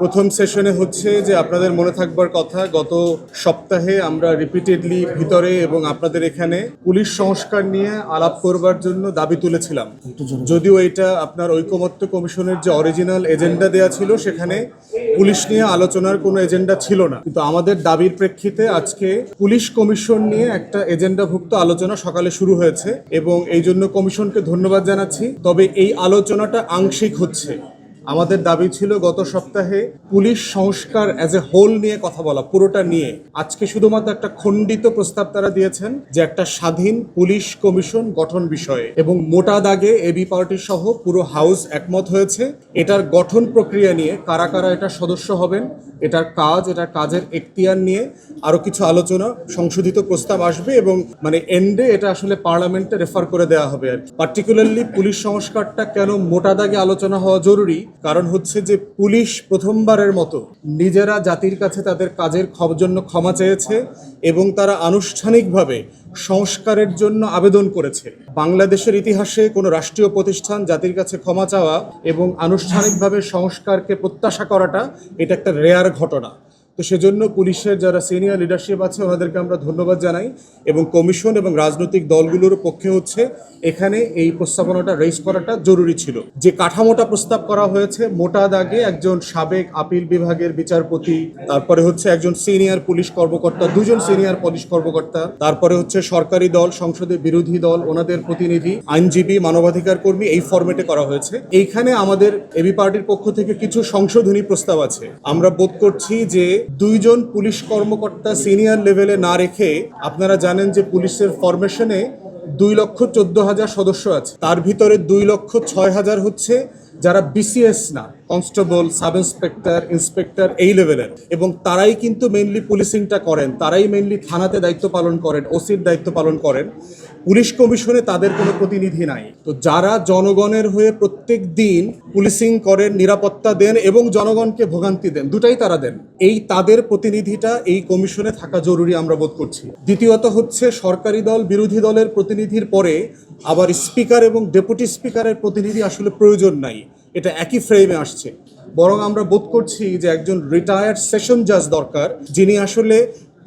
প্রথম সেশনে হচ্ছে যে আপনাদের মনে থাকবার কথা, গত সপ্তাহে আমরা রিপিটেডলি ভিতরে এবং আপনাদের এখানে পুলিশ সংস্কার নিয়ে আলাপ করবার জন্য দাবি তুলেছিলাম। যদিও এটা আপনার ঐকমত্য কমিশনের যে অরিজিনাল এজেন্ডা দেয়া ছিল সেখানে পুলিশ নিয়ে আলোচনার কোনো এজেন্ডা ছিল না, কিন্তু আমাদের দাবির প্রেক্ষিতে আজকে পুলিশ কমিশন নিয়ে একটা এজেন্ডাভুক্ত আলোচনা সকালে শুরু হয়েছে এবং এই জন্য কমিশনকে ধন্যবাদ জানাচ্ছি। তবে এই আলোচনাটা আংশিক হচ্ছে। আমাদের দাবি ছিল গত সপ্তাহে পুলিশ সংস্কার অ্যাজ এ হোল নিয়ে কথা বলা, পুরোটা নিয়ে। আজকে শুধুমাত্র একটা খণ্ডিত প্রস্তাব তারা দিয়েছেন যে একটা স্বাধীন পুলিশ কমিশন গঠন বিষয়ে, এবং মোটা দাগে এবি পার্টি সহ পুরো হাউস একমত হয়েছে। এটার গঠন প্রক্রিয়া নিয়ে কারা কারা এটার সদস্য হবেন, এটার কাজের এখতিয়ার নিয়ে আরও কিছু আলোচনা, সংশোধিত প্রস্তাব আসবে এবং এন্ডে এটা আসলে পার্লামেন্টে রেফার করে দেওয়া হবে আর কি। পার্টিকুলারলি পুলিশ সংস্কারটা কেন মোটা দাগে আলোচনা হওয়া জরুরি, কারণ হচ্ছে যে পুলিশ প্রথমবারের মতো নিজেরা জাতির কাছে তাদের কাজের জন্য ক্ষমা চেয়েছে এবং তারা আনুষ্ঠানিকভাবে সংস্কারের জন্য আবেদন করেছে। বাংলাদেশের ইতিহাসে কোনো রাষ্ট্রীয় প্রতিষ্ঠান জাতির কাছে ক্ষমা চাওয়া এবং আনুষ্ঠানিকভাবে সংস্কারকে প্রত্যাশা করাটা এটা একটা রেয়ার ঘটনা। তো সেজন্য পুলিশের যারা সিনিয়র লিডারশিপ আছে ওনাদেরকে আমরা ধন্যবাদ জানাই এবং কমিশন এবং রাজনৈতিক দলগুলোর পক্ষে হচ্ছে এখানে এই প্রস্তাবনাটা রেজ করাটা জরুরি ছিল। যে কাঠামোটা প্রস্তাব করা হয়েছে, মোটা দাগে একজন সাবেক আপিল বিভাগের বিচারপতি, তারপরে হচ্ছে একজন সিনিয়র পুলিশ কর্মকর্তা, দুজন সিনিয়র পুলিশ কর্মকর্তা, তারপরে হচ্ছে সরকারি দল, সংসদে বিরোধী দল, ওনাদের প্রতিনিধি, আইনজীবী, মানবাধিকার কর্মী, এই ফরম্যাটে করা হয়েছে। এইখানে আমাদের এবি পার্টির পক্ষ থেকে কিছু সংশোধনী প্রস্তাব আছে। আমরা বোধ করছি যে দুইজন পুলিশ কর্মকর্তা সিনিয়র লেভেলে না রেখে, আপনারা জানেন যে পুলিশের ফরমেশনে 2,14,000 সদস্য আছে, তার ভিতরে 2,06,000 হচ্ছে যারা বিসিএস না, কনস্টেবল, সাব ইন্সপেক্টর, ইন্সপেক্টর এই লেভেলের, এবং তারাই কিন্তু মেইনলি পুলিশিংটা করেন, তারাই মেইনলি থানাতে দায়িত্ব পালন করেন, ওসির দায়িত্ব পালন করেন। পুলিশ কমিশনে তাদের কোনো প্রতিনিধি নাই। তো যারা জনগণের হয়ে প্রত্যেক দিন পুলিশিং করেন, নিরাপত্তা দেন এবং জনগণকে ভোগান্তি দেন, দুটাই তারা দেন, এই তাদের প্রতিনিধিটা এই কমিশনে থাকা জরুরি আমরা বোধ করছি। দ্বিতীয়ত হচ্ছে সরকারি দল, বিরোধী দলের প্রতিনিধির পরে আবার স্পিকার এবং ডেপুটি স্পিকারের প্রতিনিধি আসলে প্রয়োজন নাই, এটা একই ফ্রেমে আসছে। বরং আমরা বোধ করছি যে একজন রিটায়ার্ড সেশন জাজ দরকার, যিনি আসলে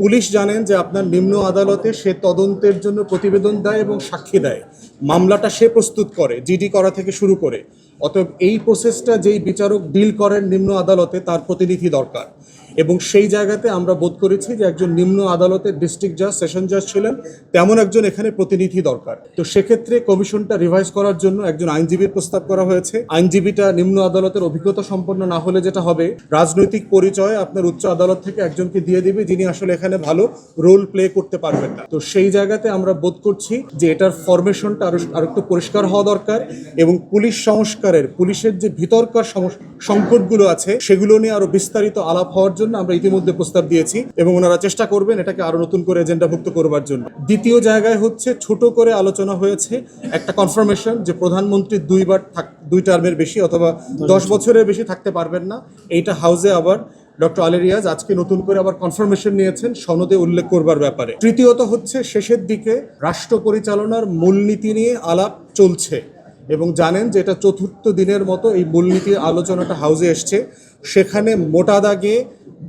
পুলিশ জানেন যে আপনার নিম্ন আদালতে সে তদন্তের জন্য প্রতিবেদন দেয় এবং সাক্ষী দেয়, মামলাটা সে প্রস্তুত করে, জিডি করা থেকে শুরু করে। অতএব এই প্রসেসটা যেই বিচারক ডিল করেন নিম্ন আদালতে, তার প্রতিনিধি দরকার। এবং সেই জায়গাতে আমরা বোধ করেছি যে একজন নিম্ন আদালতের ডিস্ট্রিক্ট জাজ, সেশন জাজ ছিলেন, তেমন একজন এখানে প্রতিনিধি দরকার। তো সেক্ষেত্রে কমিশনটা রিভাইজ করার জন্য একজন আইনজীবীর প্রস্তাব করা হয়েছে। আইনজীবীটা নিম্ন আদালতের অভিজ্ঞতা সম্পন্ন না হলে যেটা হবে, রাজনৈতিক পরিচয় আপনার উচ্চ আদালত থেকে একজনকে দিয়ে দিবে, যিনি আসলে এখানে ভালো রোল প্লে করতে পারবেন না। তো সেই জায়গাতে আমরা বোধ করছি যে এটার ফরমেশনটা আরো একটু পরিষ্কার হওয়া দরকার এবং পুলিশ সংস্কারের, পুলিশের যে ভিতরকার সংকটগুলো আছে সেগুলো নিয়ে আরো বিস্তারিত আলাপ হওয়ার জন্য আমরা ইতিমধ্যে প্রস্তাব দিয়েছি এবং ওনারা চেষ্টা করবেন এটাকে আরো নতুন করে এজেন্ডাভুক্ত করবার জন্য। দ্বিতীয় জায়গায় হচ্ছে ছোট করে আলোচনা হয়েছে একটা কনফার্মেশন যে প্রধানমন্ত্রী দুই টার্মের বেশি অথবা 10 বছরের বেশি থাকতে পারবেন না। এইটা হাউসে আবার ডক্টর আলী রিয়াজ আজকে নতুন করে আবার কনফার্মেশন নিয়েছেন সনদে উল্লেখ করবার ব্যাপারে। তৃতীয়ত হচ্ছে শেষের দিকে রাষ্ট্র পরিচালনার মূলনীতি নিয়ে আলাপ চলছে এবং জানেন যে এটা চতুর্থ দিনের মতো এই মূলনীতির আলোচনাটা হাউসে এসছে। সেখানে মোটা দাগে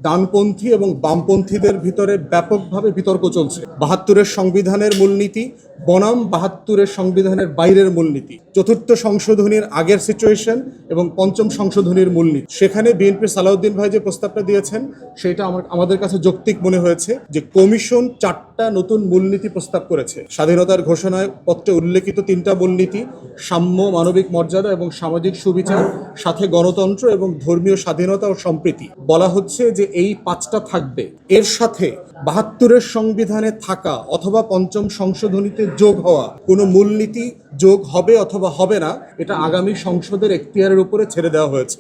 ডানপন্থী এবং বামপন্থীদের ভিতরে ব্যাপকভাবে বিতর্ক চলছে। 72-এর সংবিধানের মূলনীতি বনাম 72-এর সংবিধানের বাইরের মূলনীতি, চতুর্থ সংশোধনীর আগের সিচুয়েশন এবং পঞ্চম সংশোধনীর মূলনীতি। সেখানে বিএনপির সালাউদ্দিন ভাই যে প্রস্তাবটা দিয়েছেন সেটা আমাদের কাছে যৌক্তিক মনে হয়েছে যে কমিশন 4টা নতুন মূলনীতি প্রস্তাব করেছে। স্বাধীনতার ঘোষণায় পত্রে উল্লেখিত 3টা মূলনীতি, সাম্য, মানবিক মর্যাদা এবং সামাজিক সুবিচার, সাথে গণতন্ত্র এবং ধর্মীয় স্বাধীনতা ও সম্প্রীতি। বলা হচ্ছে যে এই 5টা থাকবে। এর সাথে 72-এর সংবিধানে থাকা অথবা পঞ্চম সংশোধনীতে যোগ হওয়া কোনো মূলনীতি যোগ হবে অথবা হবে না, এটা আগামী সংসদের এখতিয়ারের উপরে ছেড়ে দেওয়া হয়েছে।